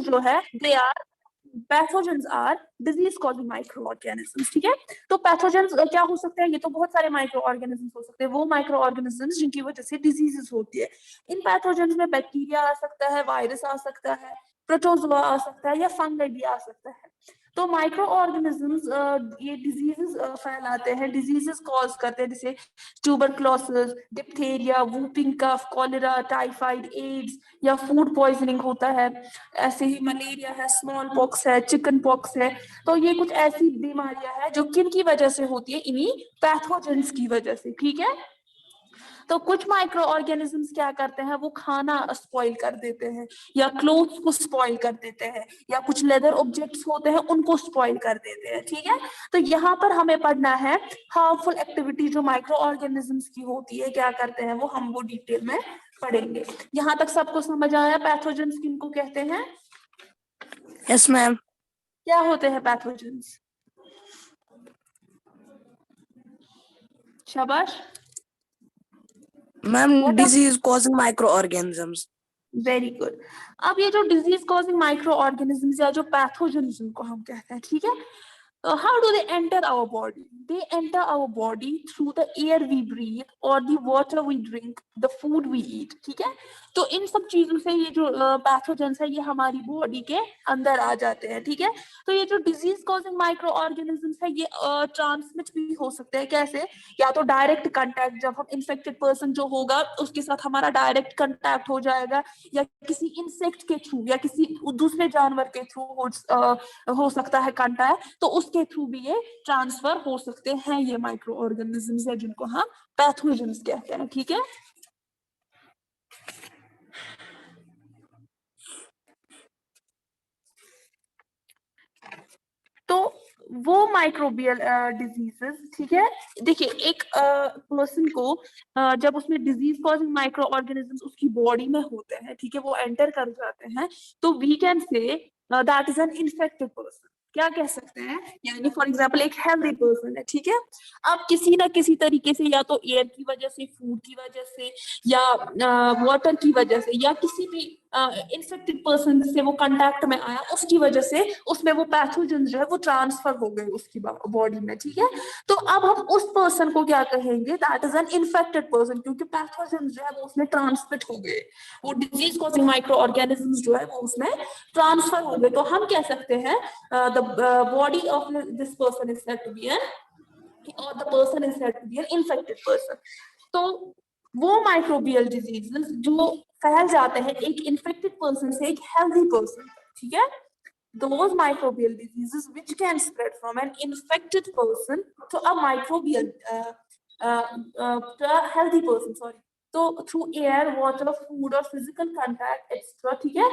जो है they are pathogens are disease causing micro organisms. ठीक है, तो पैथोजेंस क्या हो सकते हैं? ये तो बहुत सारे माइक्रो ऑर्गेनिजम्स हो सकते हैं, वो माइक्रो ऑर्गेनिजम्स जिनकी वजह से डिजीजेस होती है। इन पैथोजेंस में बैक्टीरिया आ सकता है, वायरस आ सकता है, प्रोटोजोआ आ सकता है, या फंगस भी आ सकता है। तो माइक्रो ऑर्गेनिजम्स ये डिजीजेस फैलाते हैं, डिजीजेस कॉज करते हैं, जैसे tuberculosis, diphtheria, whooping cough, cholera, typhoid, AIDS, या फूड पॉइजनिंग होता है। ऐसे ही मलेरिया है, स्मॉल पॉक्स है, चिकन पॉक्स है। तो ये कुछ ऐसी बीमारियां हैं जो किन की वजह से होती है? इन्हीं पैथोजेंस की वजह से। ठीक है, तो कुछ माइक्रो ऑर्गेनिजम्स क्या करते हैं? वो खाना स्पॉइल कर देते हैं, या क्लोथ्स को स्पॉइल कर देते हैं, या कुछ लेदर ऑब्जेक्ट्स होते हैं उनको स्पॉइल कर देते हैं। ठीक है, तो यहाँ पर हमें पढ़ना है हार्मफुल एक्टिविटी जो माइक्रो ऑर्गेनिजम्स की होती है, क्या करते हैं वो डिटेल में पढ़ेंगे। यहाँ तक सबको समझ आया पैथोजेंस किनको कहते हैं? Yes ma'am. क्या होते हैं पैथोजेंस? शाबाश ma'am, disease causing micro organisms. Very good. अब ये जो डिजीज कॉजिंग माइक्रो ऑर्गेनिजम्स या जो पैथोजेंस जिनको हम कहते हैं, ठीक है, how do they enter our body? They enter our body through the air we breathe or the water we drink, the food we eat. ठीक है, तो इन सब चीजों से ये जो पैथोजेंस है ये हमारी बॉडी के अंदर आ जाते हैं। ठीक है, तो ये जो डिजीज कॉजिंग माइक्रो ऑर्गेनिजम्स है ये ट्रांसमिट भी हो सकते हैं। कैसे? या तो डायरेक्ट कांटेक्ट, जब हम इन्फेक्टेड पर्सन जो होगा उसके साथ हमारा डायरेक्ट कांटेक्ट हो जाएगा, या किसी इंसेक्ट के थ्रू, या किसी दूसरे जानवर के थ्रू हो सकता है कांटेक्ट, तो उसके थ्रू भी ये ट्रांसफर हो सकते हैं। ये माइक्रो ऑर्गेनिजम्स है जिनको हम पैथोजेंस कहते हैं। ठीक है, तो वो माइक्रोबियल डिजीजेस, ठीक है, देखिए एक पर्सन को जब उसमें डिजीज कॉजिंग माइक्रो ऑर्गेनिजम्स उसकी बॉडी में होते हैं, ठीक है, वो एंटर कर जाते हैं, तो we can say that is an infected person. क्या कह सकते हैं? यानी फॉर एग्जाम्पल एक हेल्दी पर्सन है, ठीक है, अब किसी ना किसी तरीके से, या तो एयर की वजह से, फूड की वजह से, या वाटर की वजह से, या किसी भी इन्फेक्टेड पर्सन से वो कांटेक्ट में आया, उसकी वजह से उसमें वो पैथोजन जो है वो ट्रांसफर हो गए उसकी बॉडी में। ठीक है, तो अब हम उस पर्सन को क्या कहेंगे? That is an infected person, क्योंकि पैथोजन जो है वो उसमें ट्रांसमिट हो गए, वो डिजीज कॉजिंग माइक्रो ऑर्गेनिजम्स जो है वो उसमें ट्रांसफर हो गए। तो हम कह सकते हैं the body of this person is said to be an, और the person is said to be an infected person. तो वो माइक्रोबियल डिजीजेस जो फैल जाते हैं एक इन्फेक्टेड पर्सन से एक हेल्दी पर्सन, ठीक है, those microbial diseases which can spread from an infected person to a microbial to a healthy person, sorry, तो through air, water, food or physical contact etc, ठीक है,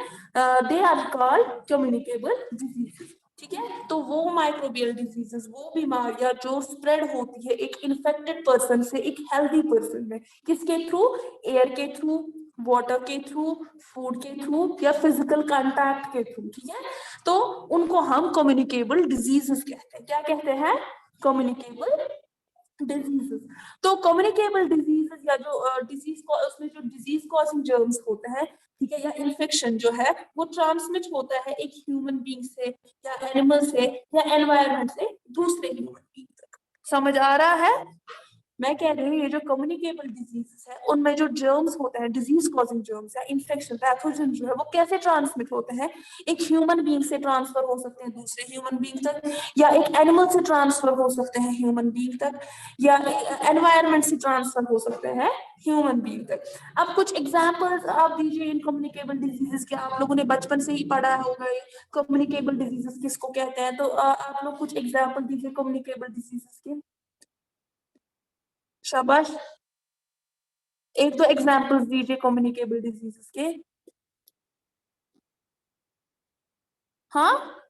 they are called communicable diseases। ठीक है, तो वो microbial diseases, वो बीमारियां जो स्प्रेड होती है एक इन्फेक्टेड पर्सन से एक हेल्दी पर्सन में, किसके थ्रू? एयर के थ्रू, वाटर के थ्रू, फूड के थ्रू, या फिजिकल कांटेक्ट के थ्रू। ठीक है, तो उनको हम कम्युनिकेबल डिजीजेस कहते हैं। क्या कहते हैं? Communicable diseases. तो कम्युनिकेबल डिजीजेस या जो डिजीज को उसमें जो डिजीज कॉजिंग जर्म्स होते हैं, ठीक है, या इन्फेक्शन जो है वो ट्रांसमिट होता है एक ह्यूमन बीइंग से, या एनिमल से, या एनवायरनमेंट से दूसरे ह्यूमन बीइंग तक। समझ आ रहा है? मैं कह रही हूँ ये जो कम्युनिकेबल डिजीजेस है उनमें जो जर्म्स होते हैं, डिजीज कॉजिंग जर्म्स या इन्फेक्शन पैथोजन जो है वो कैसे ट्रांसमिट होते हैं? एक ह्यूमन बीइंग से ट्रांसफर हो सकते हैं दूसरे ह्यूमन बीइंग तक, या एक एनिमल से ट्रांसफर हो सकते हैं ह्यूमन बीइंग तक, या एनवायरनमेंट से ट्रांसफर हो सकते हैं ह्यूमन बीइंग तक। अब कुछ एग्जांपल्स आप दीजिए इन कम्युनिकेबल डिजीजेस के। आप लोगों ने बचपन से ही पढ़ा होगा ये कम्युनिकेबल डिजीजेस किसको कहते हैं, तो आप लोग कुछ एग्जांपल दीजिए कम्युनिकेबल डिजीजेस के। शाबाश, एक तो एग्जांपल्स दीजिए कम्युनिकेबल डिजीजेस के। हाँ,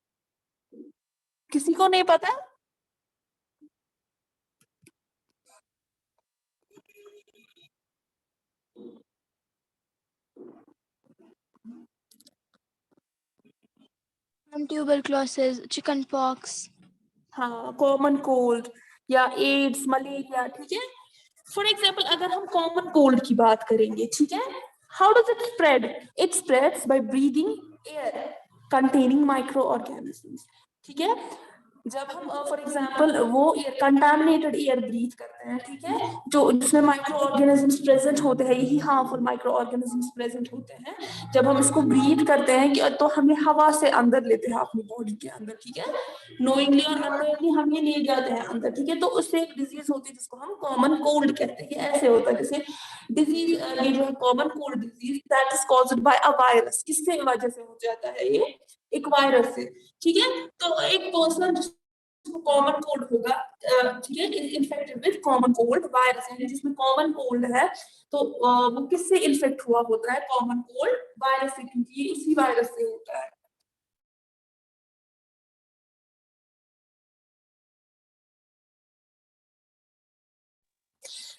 किसी को नहीं पता? ट्यूबरक्लोसिस, चिकन पॉक्स, हाँ, कॉमन कोल्ड या एड्स, मलेरिया। ठीक है, फॉर एग्जाम्पल अगर हम कॉमन कोल्ड की बात करेंगे, ठीक है, how does it spread? It spreads by breathing air. containing microorganisms, ठीक है। जब हम फॉर एग्जांपल वो कंटामिनेटेड एयर ब्रीथ करते हैं, ठीक है, जो जिसमें माइक्रो ऑर्गेनिजम्स प्रेजेंट होते हैं, यही हार्मफुल माइक्रो ऑर्गेनिजम्स प्रेजेंट होते हैं, जब हम इसको ब्रीथ करते हैं तो हमें हवा से अंदर लेते हैं अपनी बॉडी के अंदर, ठीक है, नोइंगली और अननोइंगली हम ये ले जाते हैं अंदर, ठीक है। तो उससे एक डिजीज होती है जिसको हम कॉमन कोल्ड कहते हैं। ऐसे होता है जैसे डिजीज, ये जो है common cold disease, that is caused by a virus. किससे वजह से हो जाता है ये? एक वायरस से, ठीक है। तो एक पर्सन कॉमन कोल्ड होगा, ठीक है, infected with common cold virus, यानी जिसमें कॉमन कोल्ड है, तो वो किससे इन्फेक्ट हुआ होता है? कॉमन कोल्ड वायरस से, क्योंकि ये इसी वायरस से होता है।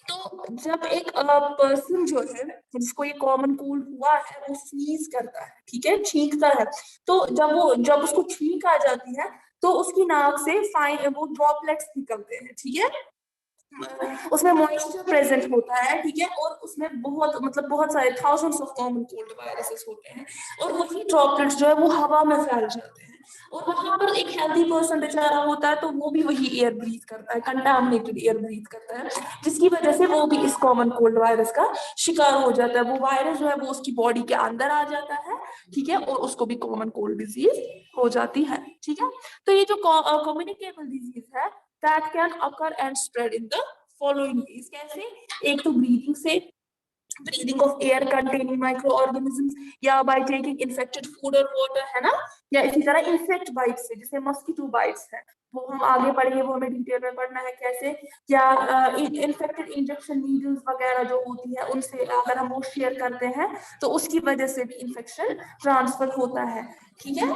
तो जब एक पर्सन जो है जिसको ये कॉमन कोल्ड हुआ है वो स्नीज करता है, ठीक है, छींकता है, तो जब उसको छींक आ जाती है तो उसकी नाक से फाइन वो ड्रॉपलेट्स निकलते हैं, ठीक है, उसमें मॉइस्चर प्रेजेंट होता है, ठीक है, और उसमें बहुत सारे thousands of common cold viruses होते हैं, और वही ड्रॉपलेट्स जो है वो हवा में फैल जाते हैं, और वहां पर एक हेल्दी पर्सन बेचारा होता है तो वो भी वही एयर ब्रीथ करता है, कंटामिनेटेड एयर ब्रीथ करता है, जिसकी वजह से वो भी इस कॉमन कोल्ड वायरस का शिकार हो जाता है। वो वायरस जो है वो उसकी बॉडी के अंदर आ जाता है, ठीक है, और उसको भी कॉमन कोल्ड डिजीज हो जाती है, ठीक है। तो ये जो कम्युनिकेबल डिजीज है, that can occur and spread in the following ways. कैसे? एक तो ब्रीदिंग से, breathing of air containing micro organisms, या बाय टेकिंग इन्फेक्टेड फूड और वाटर, है ना, या इसी तरह इंसेक्ट बाइट से, जैसे मस्कीटो बाइट्स है, वो हम आगे पढ़ेंगे, वो हमें डिटेल में पढ़ना है कैसे, या इन्फेक्टेड इंजेक्शन नीडल्स वगैरह जो होती है उनसे अगर हम वो शेयर करते हैं तो उसकी वजह से भी इंफेक्शन ट्रांसफर होता है, ठीक है,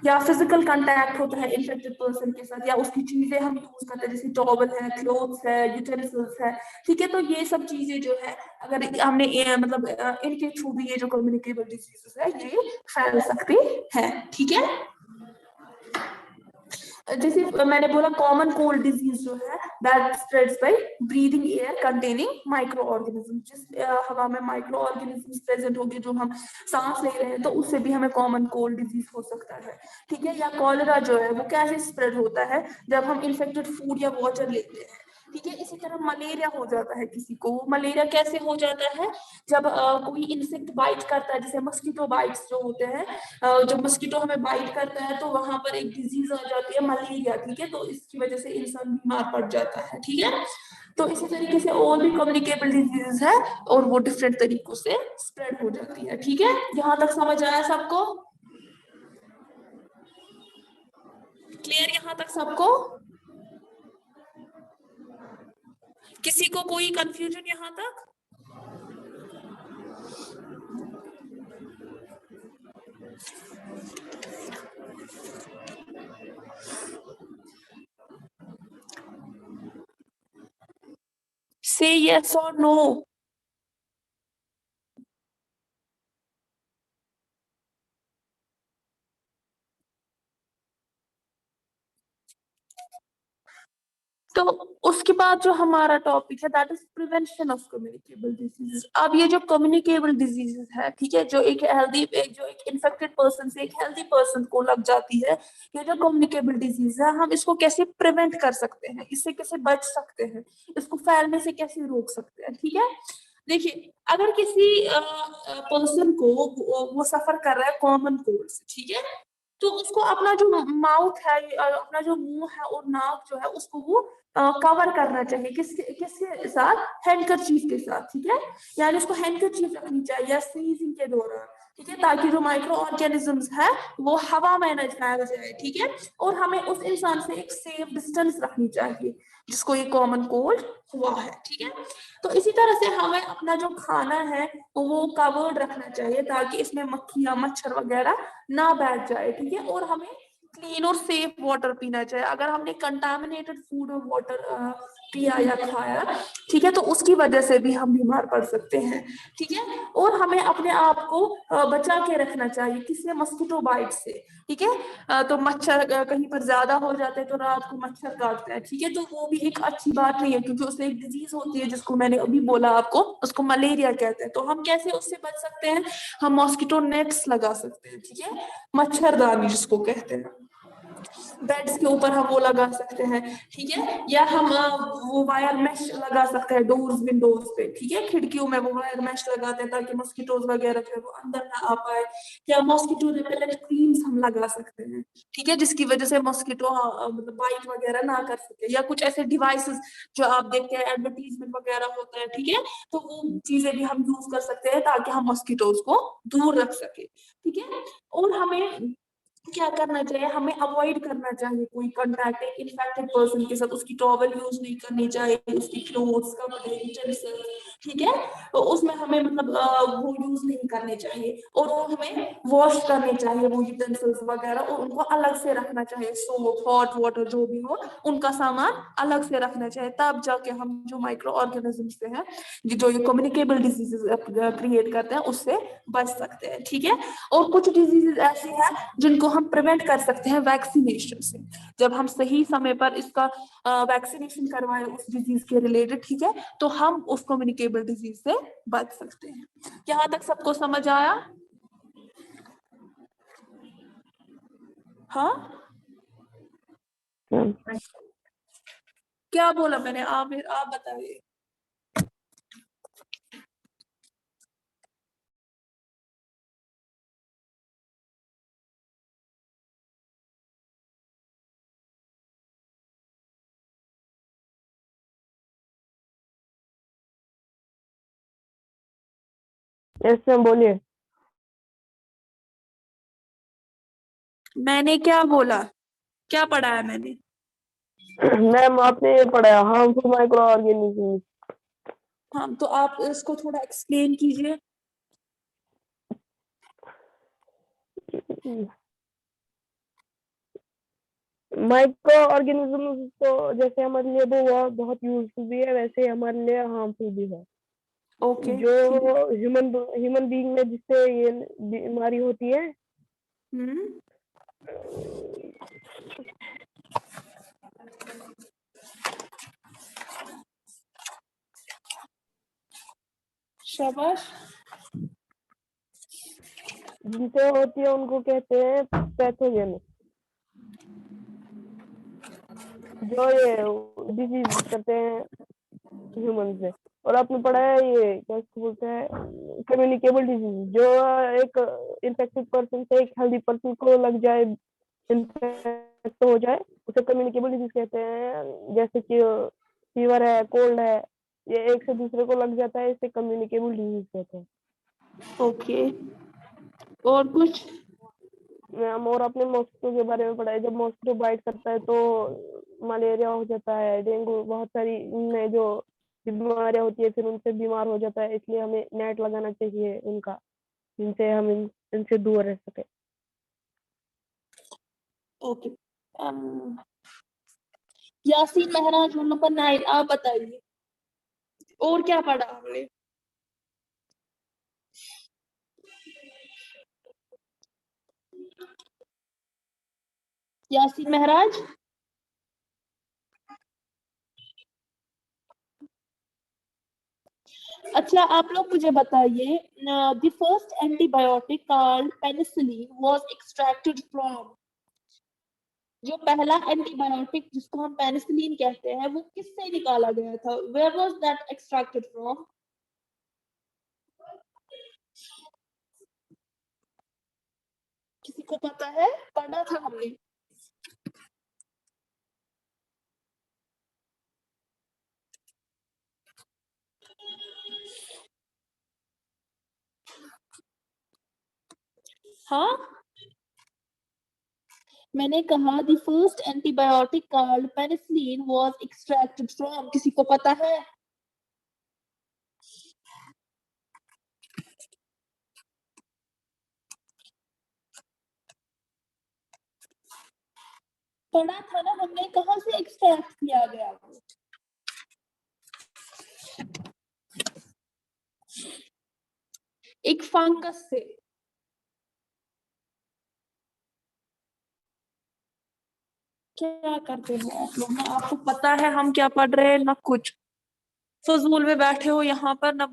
या फिजिकल कांटेक्ट होता है इन्फेक्टेड पर्सन के साथ, या उसकी चीजें हम यूज करते हैं जैसे टॉवल है, क्लोथ्स है, यूटेंसिल्स है, ठीक है। तो ये सब चीजें जो है अगर हमने इनके थ्रू भी ये जो कम्युनिकेबल डिजीजेस है ये फैल सकते हैं, ठीक है। जैसे मैंने बोला कॉमन कोल्ड डिजीज जो है that spreads by breathing air containing micro organism, जिस हवा में माइक्रो ऑर्गेनिज्म प्रेजेंट होंगे जो हम सांस ले रहे हैं तो उससे भी हमें कॉमन कोल्ड डिजीज हो सकता है, ठीक है। या कॉलेरा जो है वो कैसे स्प्रेड होता है? जब हम इन्फेक्टेड फूड या वाटर लेते हैं, ठीक है। इसी तरह मलेरिया हो जाता है किसी को। मलेरिया कैसे हो जाता है? जब कोई इंसेक्ट बाइट करता है, जैसे मस्कीटो बाइट्स जो होते हैं, जब मस्कीटो हमें बाइट करता है तो वहां पर एक डिजीज आ जाती है मलेरिया, ठीक है, तो इसकी वजह से इंसान बीमार पड़ जाता है, ठीक है। तो इसी तरीके से और भी कम्युनिकेबल डिजीजेस है और वो डिफरेंट तरीकों से स्प्रेड हो जाती है, ठीक है। यहाँ तक समझ आया सबको? क्लियर यहाँ तक सबको? किसी को कोई कंफ्यूजन यहाँ तक? Say yes or no. तो उसके बाद जो हमारा टॉपिक है that is prevention of communicable diseases. अब ये जो कम्युनिकेबल डिजीजेस है, ठीक है, जो एक इन्फेक्टेड पर्सन से एक हेल्दी पर्सन को लग जाती है, ये जो कम्युनिकेबल डिजीज है हम इसको कैसे प्रिवेंट कर सकते हैं, इससे कैसे बच सकते हैं, इसको फैलने से कैसे रोक सकते हैं, ठीक है। देखिए अगर किसी पर्सन को वो सफर कर रहा है कॉमन कोल्ड से, ठीक है, तो उसको अपना जो माउथ है, अपना जो मुंह है और नाक जो है उसको वो कवर करना चाहिए, किसके साथ? हैंडकरचीफ के साथ, ठीक है, यानी उसको हैंडकरचीफ रखनी चाहिए स्नीजिंग के दौरान, ठीक है, ताकि जो माइक्रो ऑर्गेनिजम्स है वो हवा में न फैल जाए, ठीक है। और हमें उस इंसान से एक सेफ डिस्टेंस रखनी चाहिए जिसको ये कॉमन कोल्ड हुआ है, ठीक है। तो इसी तरह से हमें अपना जो खाना है वो कवर्ड रखना चाहिए ताकि इसमें मक्खियां मच्छर वगैरह ना बैठ जाए, ठीक है। और हमें क्लीन और सेफ वाटर पीना चाहिए। अगर हमने कंटामिनेटेड फूड और वाटर पिया या खाया, ठीक है, तो उसकी वजह से भी हम बीमार पड़ सकते हैं, ठीक है। और हमें अपने आप को बचा के रखना चाहिए, किससे? मस्किटो बाइट से, ठीक है। तो मच्छर कहीं पर ज्यादा हो जाते हैं तो रात को मच्छर काटते हैं, ठीक है, तो वो भी एक अच्छी बात नहीं है, क्योंकि उससे एक डिजीज होती है जिसको मैंने अभी बोला आपको, उसको मलेरिया कहते हैं। तो हम कैसे उससे बच सकते हैं? हम मॉस्किटो नेट्स लगा सकते हैं, ठीक है, मच्छरदानी जिसको कहते हैं, बेड्स के ऊपर हम वो लगा सकते हैं, ठीक है। या हम वो वायर मेश लगा सकते हैं डोर्स विंडोज पे, ठीक है, खिड़कियों में वो वायर मेश लगाते हैं ताकि मॉस्किटोज वगैरह जो है वो अंदर ना आ पाए। या मॉस्किटो रिपेलेंट क्रीम्स हम लगा सकते हैं, ठीक है, जिसकी वजह से मॉस्किटो मतलब बाइट वगैरह ना कर सके। या कुछ ऐसे डिवाइसेस जो आप देखते हैं एडवर्टीजमेंट वगैरह होता है, ठीक है, तो वो चीजें भी हम यूज कर सकते हैं ताकि हम मॉस्किटोज को दूर रख सके, ठीक है। और हमें क्या करना चाहिए? हमें अवॉइड करना चाहिए कोई कांटेक्ट एक इन्फेक्टेड पर्सन के साथ, उसकी टॉवल यूज नहीं करनी चाहिए, उसकी क्लोथ्स कपड़े यूटेंसिल्स, ठीक है, तो उसमें हमें मतलब वो यूज नहीं करने चाहिए। और वो हमें वॉश करने चाहिए वो यूटेंसिल्स वगैरह, और उनको अलग से रखना चाहिए, सोप हॉट वाटर जो भी हो उनका सामान अलग से रखना चाहिए, तब जाके हम जो माइक्रो ऑर्गेनिज्म से हैं जो ये कम्युनिकेबल डिजीजेस क्रिएट करते हैं उससे बच सकते हैं, ठीक है। और कुछ डिजीजेस ऐसी हैं जिनको हम प्रिवेंट कर सकते हैं वैक्सीनेशन से। जब हम सही समय पर इसका वैक्सीनेशन करवाएं उस डिजीज के रिलेटेड, ठीक है, तो हम उस कम्युनिकेबल डिजीज से बच सकते हैं। यहाँ तक सबको समझ आया? हाँ, क्या बोला मैंने? आप बताइए। यस मैम बोलिए। मैंने क्या बोला? क्या पढ़ा है मैंने? मैम आपने ये पढ़ाया हार्मफुल माइक्रो ऑर्गेनिज्म। हाँ, तो आप इसको थोड़ा एक्सप्लेन कीजिए। माइक्रो ऑर्गेनिज्म तो जैसे हमारे लिए वो बहुत यूजफुल भी है, वैसे हमारे लिए हार्मफुल भी है। ओके, जो ठीक है। ह्यूमन बीइंग में जिससे ये बीमारी होती है, हम्म, शाबाश। जिनसे होती है उनको कहते हैं पैथोजन, जो ये डिजीज करते हैं ह्यूमन से। और आपने पढ़ा है ये क्या इसको बोलते हैं कम्युनिकेबल डिजीज, जो एक इन्फेक्टेड पर्सन से एक हेल्दी पर्सन को लग जाए, इन्फेक्ट हो जाए, उसे कम्युनिकेबल डिजीज कहते हैं। जैसे कि फीवर है, कोल्ड है, ये एक से दूसरे को लग जाता है, इसे कम्युनिकेबल डिजीज कहते हैं। ओके, और कुछ? मैम और आपने मॉस्किटो के बारे में पढ़ा है, जब मॉस्किटो बाइट करता है तो मलेरिया हो जाता है, डेंगू, बहुत सारी इनमें जो बीमारियां होती है फिर उनसे बीमार हो जाता है, इसलिए हमें नेट लगाना चाहिए उनका, जिनसे हम इनसे दूर रह सके। ओके, यासीन महराज रोल नंबर 9, आप बताइए और क्या पढ़ा हमने? यासीन महराज, अच्छा आप लोग मुझे बताइए, the first antibiotic called penicillin was extracted from, जो पहला एंटीबायोटिक जिसको हम पेनिसिलिन कहते हैं वो किससे निकाला गया था? Where was that extracted from? किसी को पता है? पढ़ा था हमने। हाँ, मैंने कहा the first antibiotic called penicillin was extracted from, किसी को पता है? पढ़ा था ना हमने, कहाँ से एक्सट्रैक्ट किया गया वो? एक फंगस से। क्या करते हो आप लोग ना, आपको पता है हम क्या पढ़ रहे हैं ना, कुछ फजूल में बैठे हो यहाँ पर ना,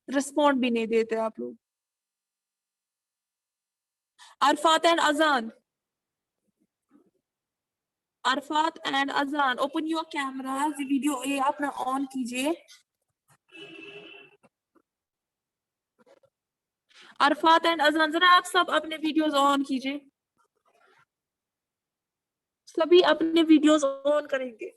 रिस्पॉन्ड भी नहीं देते आप लोग। अरफात एंड अजान, अरफात एंड अजान, ओपन योर कैमरास, वीडियो ये अपना ऑन कीजिए। अरफात एंड अजान, जरा आप सब अपने वीडियोस ऑन कीजिए, सभी अपने वीडियोस ऑन करेंगे।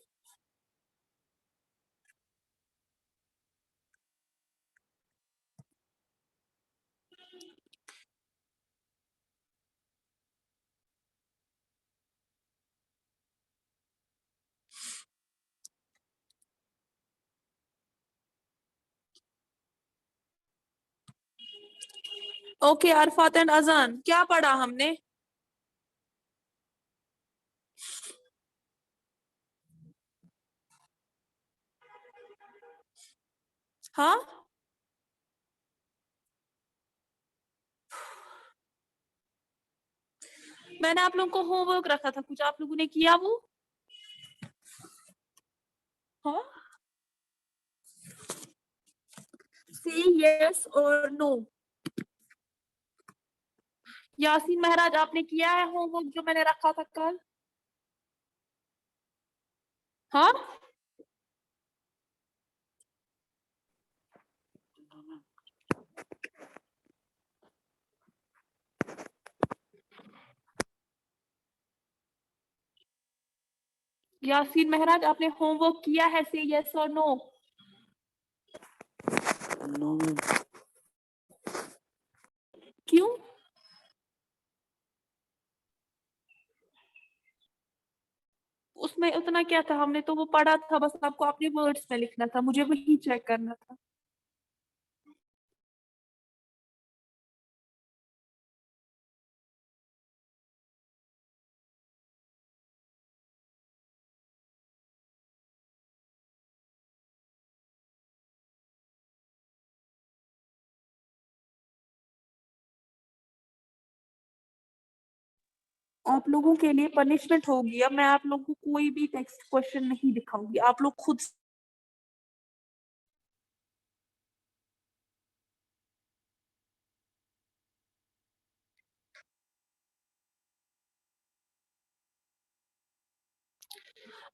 ओके, अरफात एंड अजान, क्या पढ़ा हमने? हाँ, मैंने आप लोगों को होमवर्क रखा था, कुछ आप लोगों ने किया वो? हाँ, से यस और नो। यासीन महराज, आपने किया है होमवर्क जो मैंने रखा था कल? हाँ, यासीन महराज, आपने होमवर्क किया है? से यस और नो। No, ma'am. क्यों? उसमें उतना क्या था, हमने तो वो पढ़ा था, बस आपको अपने वर्ड्स में लिखना था, मुझे वही चेक करना था। आप लोगों के लिए पनिशमेंट होगी, अब मैं आप लोगों को कोई भी टेक्स्ट क्वेश्चन नहीं दिखाऊंगी, आप लोग खुद।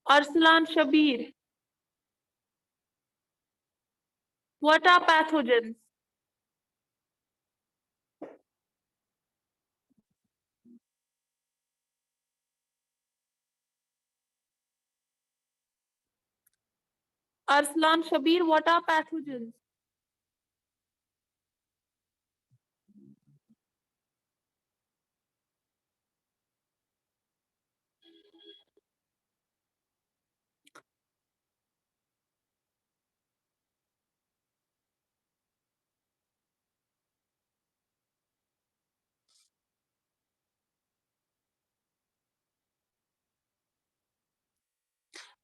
Arsalan Shabir, what are pathogens? Arsalan Shabir, what are pathogens?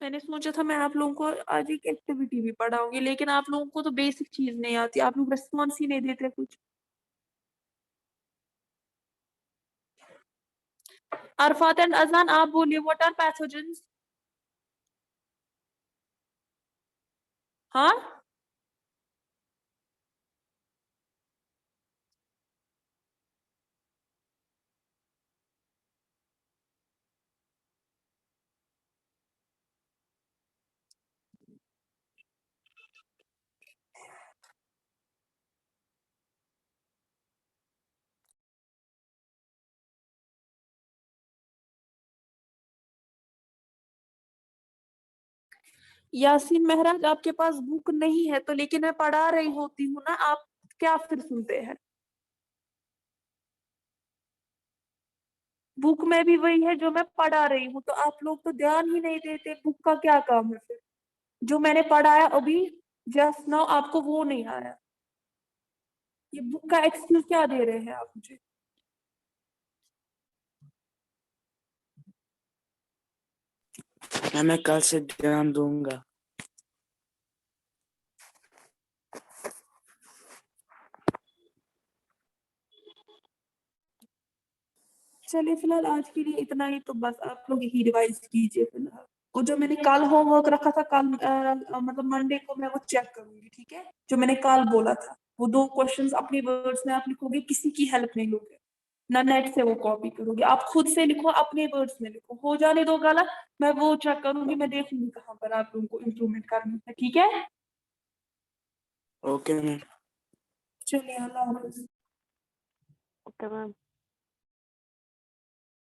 मैंने सोचा था मैं आप लोगों को आज एक एक्टिविटी भी पढ़ाऊंगी, लेकिन आप लोगों को तो बेसिक चीज नहीं आती, आप लोग रिस्पॉन्स ही नहीं देते कुछ। अरफात एंड अजान, आप बोलिए, व्हाट आर पैथोजेंस? हाँ, यासीन महराज, आपके पास बुक नहीं है तो, लेकिन मैं पढ़ा रही होती हूँ ना, आप क्या फिर सुनते हैं? बुक में भी वही है जो मैं पढ़ा रही हूँ, तो आप लोग तो ध्यान ही नहीं देते, बुक का क्या काम है फिर? जो मैंने पढ़ाया अभी जस्ट नाउ, आपको वो नहीं आया, ये बुक का एक्सक्यूज क्या दे रहे हैं आप मुझे? मैं कल से ध्यान दूंगा। चलिए फिलहाल आज के लिए इतना ही, तो बस आप लोग यही रिवाइज कीजिए फिलहाल। वो जो मैंने कल होमवर्क रखा था, कल मतलब मंडे को मैं वो चेक करूंगी, ठीक है? जो मैंने कल बोला था, वो 2 क्वेश्चंस अपने वर्ड्स में आप लिखोगे, किसी की हेल्प नहीं लोगे, ना नेट से वो कॉपी करोगे, आप खुद से लिखो, अपने वर्ड्स में लिखो। हो जाने दो गलत, मैं वो चेक करूंगी, मैं देखूंगी कहाँ पर आप लोगों को इम्प्रूवमेंट करनी है, ठीक है? Okay ma'am. चलिए, अल्लाह हाफिज। Okay ma'am.